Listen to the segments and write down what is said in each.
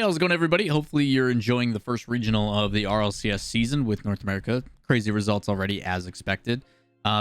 Hey, how's it going, everybody? Hopefully you're enjoying the first regional of the RLCS season with North America. Crazy results already, as expected.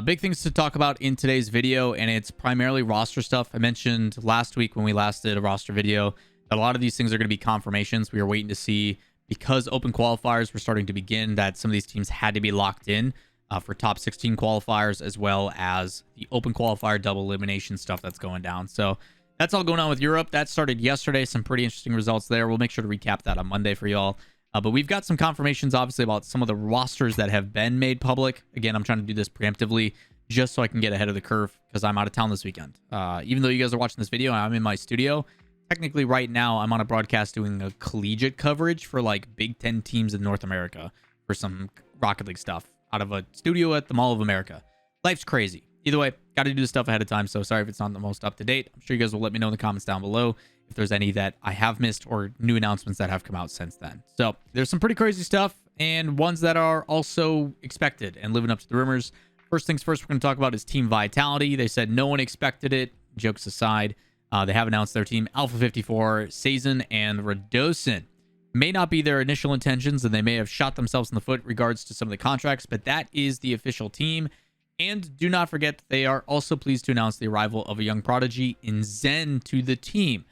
Big things to talk about in today's video, and it's primarily roster stuff. I mentioned last week when we last did a roster video that a lot of these things are going to be confirmations. We are waiting to see, because open qualifiers were starting to begin, that some of these teams had to be locked in for top 16 qualifiers, as well as the open qualifier double elimination stuff that's going down. So that's all going on with Europe. That started yesterday. Some pretty interesting results there. We'll make sure to recap that on Monday for y'all. But we've got some confirmations, obviously, about some of the rosters that have been made public. Again, I'm trying to do this preemptively just so I can get ahead of the curve because I'm out of town this weekend. Even though you guys are watching this video, I'm in my studio. Technically, right now, I'm on a broadcast doing a collegiate coverage for like Big Ten teams in North America for some Rocket League stuff out of a studio at the Mall of America. Life's crazy. Either way, got to do this stuff ahead of time, so sorry if it's not the most up-to-date. I'm sure you guys will let me know in the comments down below if there's any that I have missed or new announcements that have come out since then. So there's some pretty crazy stuff and ones that are also expected and living up to the rumors. First things first, we're going to talk about is Team Vitality. They said no one expected it. Jokes aside, they have announced their team Alpha 54, Sazin, and Radosin. May not be their initial intentions, and they may have shot themselves in the foot in regards to some of the contracts, but that is the official team. And do not forget that they are also pleased to announce the arrival of a young prodigy in Zen to the team,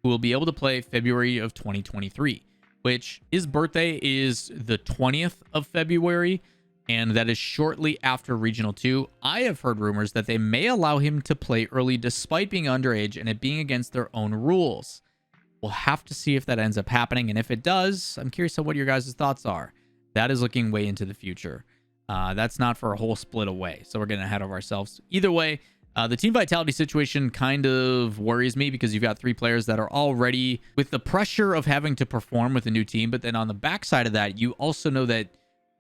who will be able to play February of 2023, which his birthday is the 20th of February, and that is shortly after Regional 2. I have heard rumors that they may allow him to play early despite being underage and it being against their own rules. We'll have to see if that ends up happening, and if it does, I'm curious on what your guys' thoughts are. That is looking way into the future. That's not for a whole split away, so we're getting ahead of ourselves. Either way, the Team Vitality situation kind of worries me because you've got three players that are already with the pressure of having to perform with a new team, but then on the backside of that, you also know that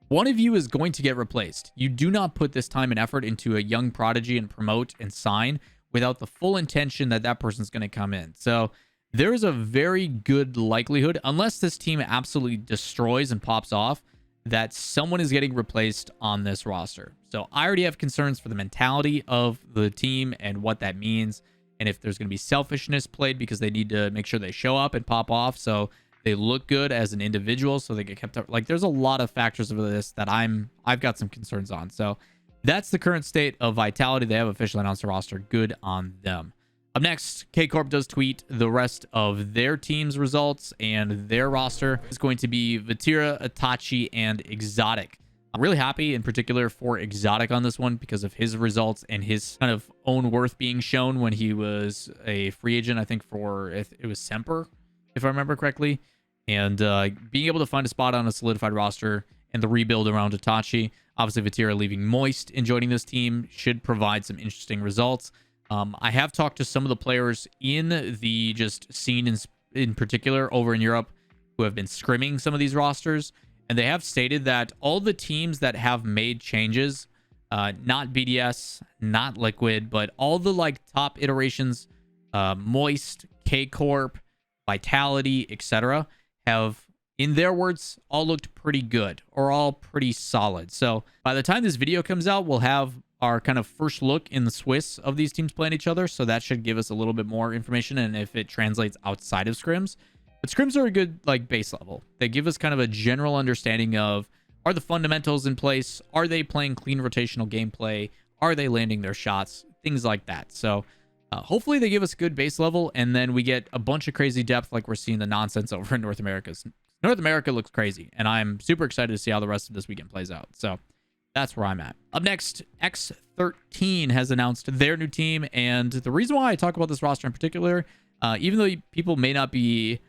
one of you is going to get replaced. You do not put this time and effort into a young prodigy and promote and sign without the full intention that that person's going to come in. So there is a very good likelihood, unless this team absolutely destroys and pops off, that someone is getting replaced on this roster. So I already have concerns for the mentality of the team and what that means, and if there's going to be selfishness played because they need to make sure they show up and pop off so they look good as an individual so they get kept up. Like, there's a lot of factors of this that I've got some concerns on. So that's the current state of Vitality. They have officially announced the roster. Good on them. Up next, KCorp does tweet the rest of their team's results, and their roster is going to be Vatira, Itachi, and Exotic. I'm really happy in particular for Exotic on this one because of his results and his kind of own worth being shown when he was a free agent, I think for, it was Semper, if I remember correctly. And being able to find a spot on a solidified roster and the rebuild around Itachi. Obviously, Vatira leaving Moist and joining this team should provide some interesting results. I have talked to some of the players in the just scene in particular over in Europe who have been scrimming some of these rosters, and they have stated that all the teams that have made changes, not BDS, not Liquid, but all the like top iterations, Moist, KCorp, Vitality, etc., have, in their words, all looked pretty good or all pretty solid. So by the time this video comes out, we'll have our kind of first look in the Swiss of these teams playing each other, so that should give us a little bit more information, and if it translates outside of scrims. But scrims are a good like base level. They give us kind of a general understanding of, are the fundamentals in place, are they playing clean rotational gameplay, are they landing their shots, things like that. So hopefully they give us a good base level, and then we get a bunch of crazy depth like we're seeing the nonsense over in North America. North America looks crazy, and I'm super excited to see how the rest of this weekend plays out. So that's where I'm at. Up next, X13 has announced their new team, and the reason why I talk about this roster in particular, even though people may not be,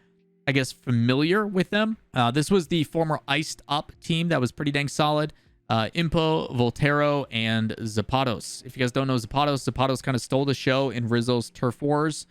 I guess, familiar with them, this was the former Iced Up team that was pretty dang solid. Impo, Voltero, and Zapatos. If you guys don't know Zapatos kind of stole the show in Rizzo's Turf Wars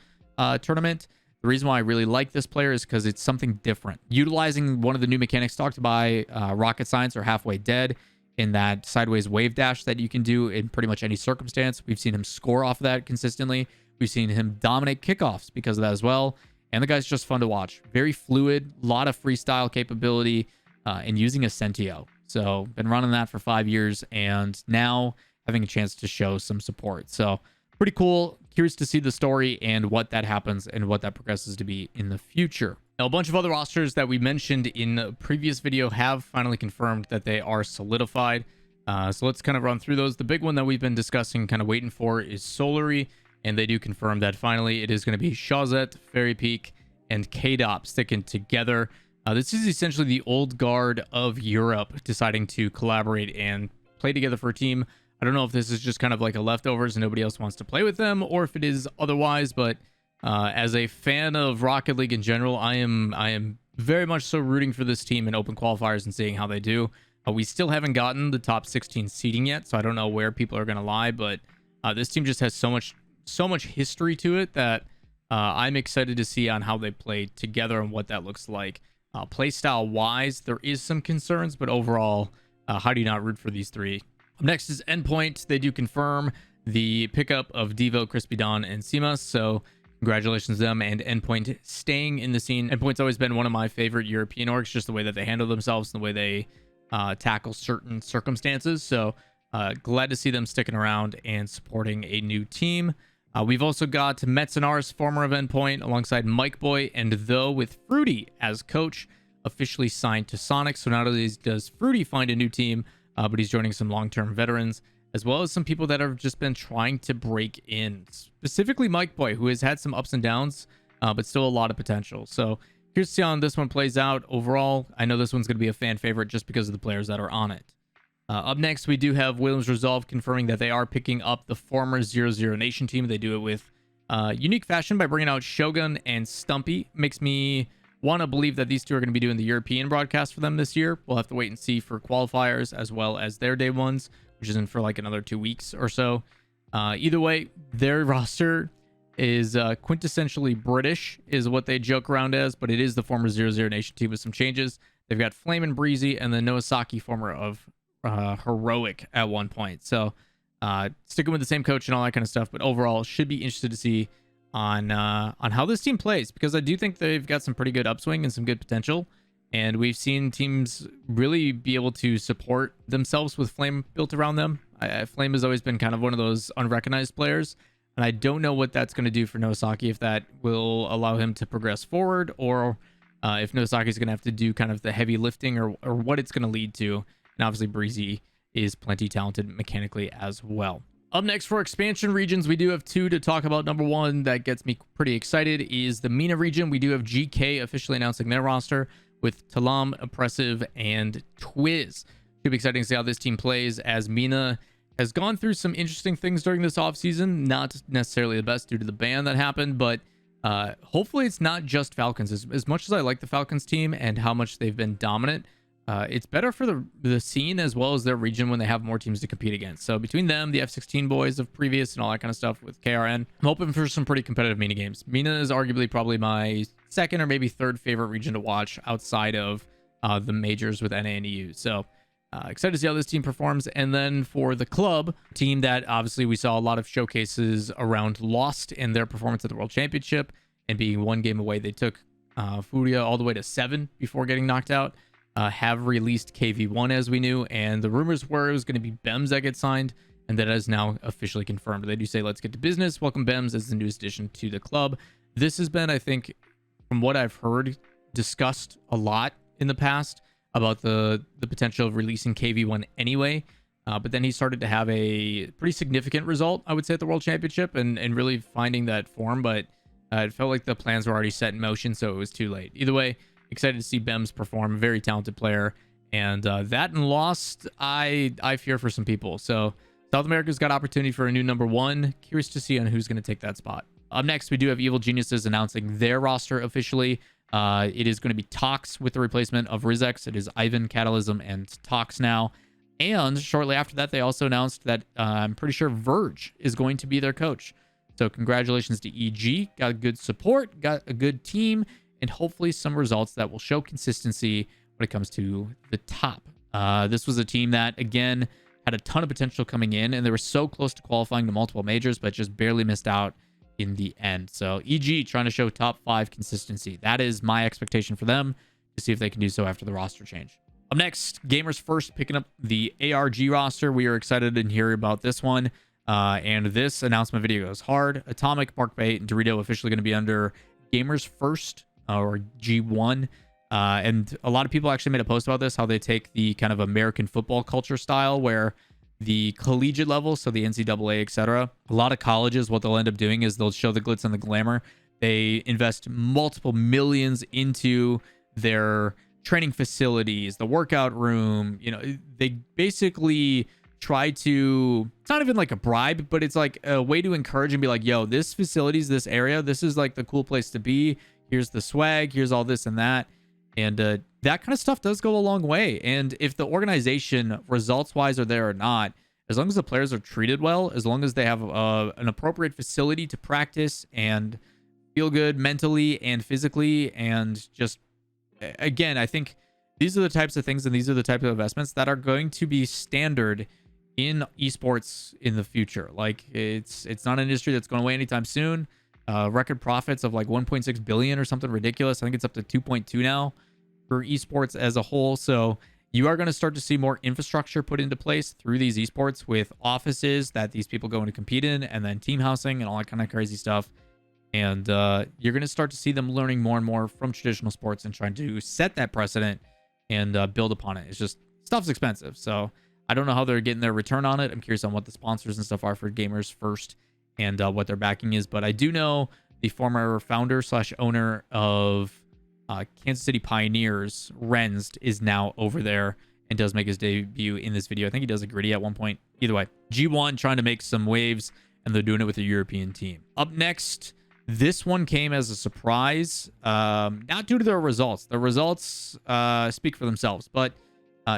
tournament. The reason why I really like this player is because it's something different. Utilizing one of the new mechanics talked by Rocket Science or Halfway Dead, in that sideways wave dash that you can do in pretty much any circumstance. We've seen him score off of that consistently. We've seen him dominate kickoffs because of that as well. And the guy's just fun to watch. Very fluid, a lot of freestyle capability, and using a Sentio. So been running that for 5 years and now having a chance to show some support. So pretty cool curious to see the story and what that happens and what that progresses to be in the future. Now, a bunch of other rosters that we mentioned in a previous video have finally confirmed that they are solidified. So let's kind of run through those. The big one that we've been discussing, kind of waiting for, is Solary, and they do confirm that finally it is going to be Shawzet, Fairy Peak, and KDOP sticking together. This is essentially the old guard of Europe deciding to collaborate and play together for a team. I don't know if this is just kind of like a leftovers and nobody else wants to play with them, or if it is otherwise, but as a fan of Rocket League in general, I am very much so rooting for this team in open qualifiers and seeing how they do. We still haven't gotten the top 16 seeding yet, so I don't know where people are going to lie, but this team just has so much history to it that I'm excited to see on how they play together and what that looks like. Playstyle wise, there is some concerns, but overall, how do you not root for these three? Up next is Endpoint. They do confirm the pickup of Devo, Crispy Dawn, and Simas, so congratulations to them and Endpoint staying in the scene. Endpoint's always been one of my favorite European orgs, just the way that they handle themselves and the way they tackle certain circumstances. So glad to see them sticking around and supporting a new team. We've also got Metzenars, former of Endpoint, alongside Mike Boy, and though with Fruity as coach, officially signed to Soniqs. So not only does Fruity find a new team, but he's joining some long-term veterans, as well as some people that have just been trying to break in. Specifically Mike Boy, who has had some ups and downs, but still a lot of potential. So here's to see how this one plays out. Overall, I know this one's going to be a fan favorite just because of the players that are on it. Up next, we do have Williams Resolve confirming that they are picking up the former 0-0 Nation team. They do it with unique fashion by bringing out Shogun and Stumpy. Makes me want to believe that these two are going to be doing the European broadcast for them this year. We'll have to wait and see for qualifiers as well as their day ones, which isn't for like another 2 weeks or so. Either way, their roster is quintessentially British, is what they joke around as, but it is the former 0-0 Nation team with some changes. They've got Flame and Breezy, and then Noasaki, former of Heroic at one point. So sticking with the same coach and all that kind of stuff, but overall should be interested to see on how this team plays, because I do think they've got some pretty good upswing and some good potential, and we've seen teams really be able to support themselves with Flame built around them. Flame has always been kind of one of those unrecognized players, and I don't know what that's going to do for Noasaki, if that will allow him to progress forward, or if Noasaki is going to have to do kind of the heavy lifting, or what it's going to lead to. And obviously Breezy is plenty talented mechanically as well. Up next for expansion regions, we do have two to talk about. Number one that gets me pretty excited is the MENA region. We do have Geekay officially announcing their roster with Talam, Oppressive, and Twiz. Should be exciting to see how this team plays, as MENA has gone through some interesting things during this offseason. Not necessarily the best due to the ban that happened, but hopefully it's not just Falcons. As much as I like the Falcons team and how much they've been dominant, it's better for the scene as well as their region when they have more teams to compete against. So between them, the F16 boys of previous and all that kind of stuff with KRN, I'm hoping for some pretty competitive MENA games. MENA is arguably probably my second or maybe third favorite region to watch outside of the majors with NA and EU. So excited to see how this team performs. And then for the club team, that obviously we saw a lot of showcases around Lost and their performance at the World Championship, and being one game away, they took Furia all the way to 7 before getting knocked out. Have released KV1 as we knew, and the rumors were it was going to be BEMS that gets signed, and that is now officially confirmed. They do say let's get to business. Welcome BEMS as the newest addition to the club. This has been, I think, from what I've heard, discussed a lot in the past about the potential of releasing KV1 anyway, but then he started to have a pretty significant result, I would say, at the World Championship, and really finding that form, but it felt like the plans were already set in motion, so it was too late. Either way, excited to see BEMS perform. Very talented player, and that and Lost, I fear for some people. So South America's got opportunity for a new number one. Curious to see on who's going to take that spot. Up next, we do have Evil Geniuses announcing their roster officially. It is going to be Tox with the replacement of Rizex. It is Ivan, Catalysm, and Tox now. And shortly after that, they also announced that I'm pretty sure Verge is going to be their coach. So congratulations to EG. Got good support, got a good team, and hopefully some results that will show consistency when it comes to the top. This was a team that, again, had a ton of potential coming in, and they were so close to qualifying to multiple majors, but just barely missed out in the end. So EG trying to show top 5 consistency. That is my expectation for them, to see if they can do so after the roster change. Up next, Gamers First picking up the ARG roster. We are excited to hear about this one. And this announcement video goes hard. Atomic, Park Bay, and Dorito officially going to be under Gamers First, or G1. And a lot of people actually made a post about this, how they take the kind of American football culture style where the collegiate level, so the NCAA, etc. A lot of colleges, what they'll end up doing is they'll show the glitz and the glamour. They invest multiple millions into their training facilities, the workout room. You know, they basically try to, it's not even like a bribe, but it's like a way to encourage and be like, yo, this facilities, this area, this is like the cool place to be. Here's the swag, here's all this and that. And that kind of stuff does go a long way. And if the organization results wise are there or not, as long as the players are treated well, as long as they have an appropriate facility to practice and feel good mentally and physically, and just, again, I think these are the types of things and these are the types of investments that are going to be standard in esports in the future. Like it's not an industry that's going away anytime soon. Record profits of like 1.6 billion or something ridiculous. I think it's up to 2.2 now for esports as a whole. So you are going to start to see more infrastructure put into place through these esports, with offices that these people go in to compete in, and then team housing and all that kind of crazy stuff. And you're going to start to see them learning more and more from traditional sports and trying to set that precedent and build upon it. It's just, stuff's expensive. So I don't know how they're getting their return on it. I'm curious on what the sponsors and stuff are for Gamers First and what their backing is. But I do know the former founder / owner of Kansas City Pioneers, Renst, is now over there and does make his debut in this video. I think he does a gritty at one point. Either way, G1 trying to make some waves, and they're doing it with a European team. Up next, this one came as a surprise, not due to their results. The results speak for themselves, but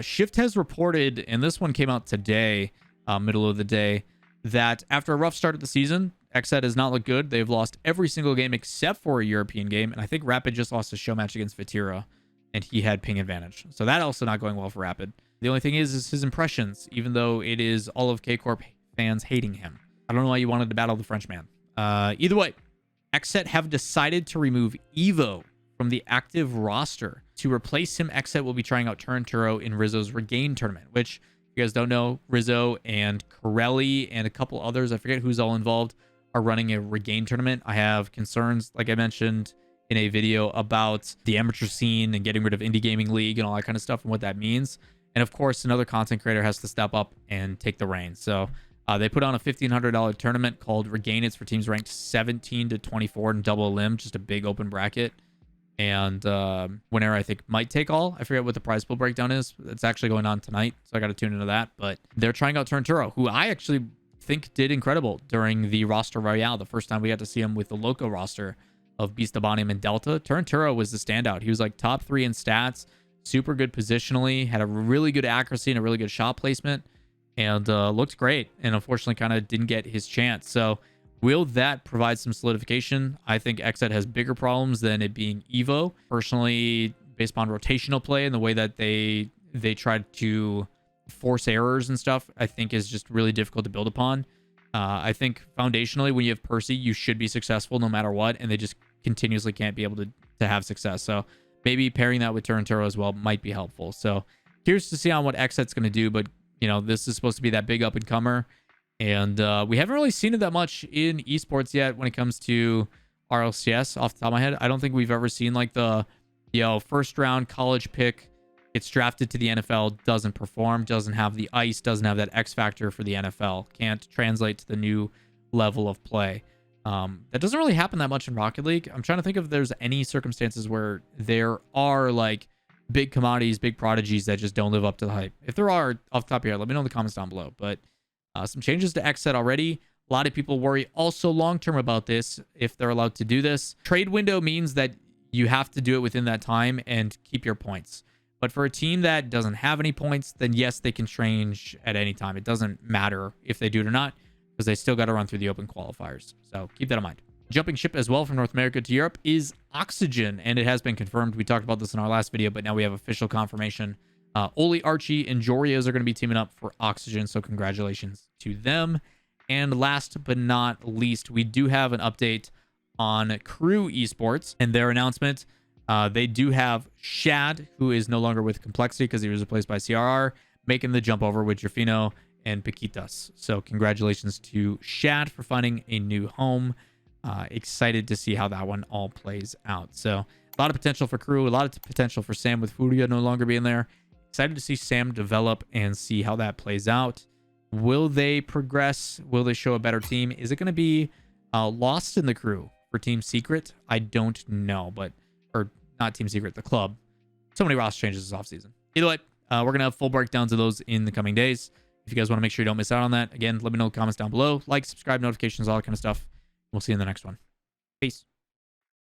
Shift has reported, and this one came out today, middle of the day, that after a rough start of the season, XSET has not looked good. They've lost every single game except for a European game, and I think Rapid just lost a show match against Vatira, and he had ping advantage. So that also not going well for Rapid. The only thing is his impressions, even though it is all of KCorp fans hating him. I don't know why you wanted to battle the Frenchman. Either way, XSET have decided to remove Evo from the active roster. To replace him, XSET will be trying out Turnturo in Rizzo's Regain tournament, which, if you guys don't know, Rizzo and Corelli and a couple others, I forget who's all involved, are running a Regain tournament. I have concerns, like I mentioned in a video, about the amateur scene and getting rid of Indie Gaming League and all that kind of stuff and what that means. And of course, another content creator has to step up and take the reins. So they put on a $1,500 tournament called Regain. It's for teams ranked 17 to 24 in double elim, just a big open bracket. And winner, I think, might take all. I forget what the prize pool breakdown is. It's actually going on tonight, so I got to tune into that. But they're trying out Turnturo, who I actually think did incredible during the roster royale. The first time we got to see him with the Loco roster of Beast Abanium and Delta. Turnturo was the standout. He was like top 3 in stats, super good positionally, had a really good accuracy and a really good shot placement, and looked great. And unfortunately, kind of didn't get his chance. So will that provide some solidification? I think XSET has bigger problems than it being Evo. Personally, based upon rotational play and the way that they tried to force errors and stuff, I think is just really difficult to build upon. I think foundationally, when you have Percy, you should be successful no matter what, and they just continuously can't be able to have success. So maybe pairing that with Turnturo as well might be helpful. So curious to see on what XSET's going to do, but you know, this is supposed to be that big up and comer. And we haven't really seen it that much in esports yet when it comes to RLCS. Off the top of my head, I don't think we've ever seen like the, first round college pick gets drafted to the NFL, doesn't perform, doesn't have the ice, doesn't have that X factor for the NFL, can't translate to the new level of play. That doesn't really happen that much in Rocket League. I'm trying to think if there's any circumstances where there are like big commodities, big prodigies that just don't live up to the hype. If there are, off the top of your head, let me know in the comments down below. But some changes to XSET already. A lot of people worry also long-term about this, if they're allowed to do this. Trade window means that you have to do it within that time and keep your points. But for a team that doesn't have any points, then yes, they can change at any time. It doesn't matter if they do it or not, because they still got to run through the open qualifiers. So keep that in mind. Jumping ship as well from North America to Europe is Oxygen, and it has been confirmed. We talked about this in our last video, but now we have official confirmation. Oli, Archie, and Jorios are going to be teaming up for Oxygen, so congratulations to them. And last but not least, we do have an update on KRU Esports and their announcement. They do have Shad, who is no longer with Complexity because he was replaced by CRR, making the jump over with Jafino and Paquitas. So congratulations to Shad for finding a new home. Excited to see how that one all plays out. So a lot of potential for KRU, a lot of potential for Sam with Furia no longer being there. Excited to see Sam develop and see how that plays out. Will they progress? Will they show a better team? Is it going to be lost in the crew for Team Secret? I don't know, or not Team Secret, the club. So many roster changes this offseason. Either way, we're going to have full breakdowns of those in the coming days. If you guys want to make sure you don't miss out on that, again, let me know in the comments down below. Like, subscribe, notifications, all that kind of stuff. We'll see you in the next one. Peace.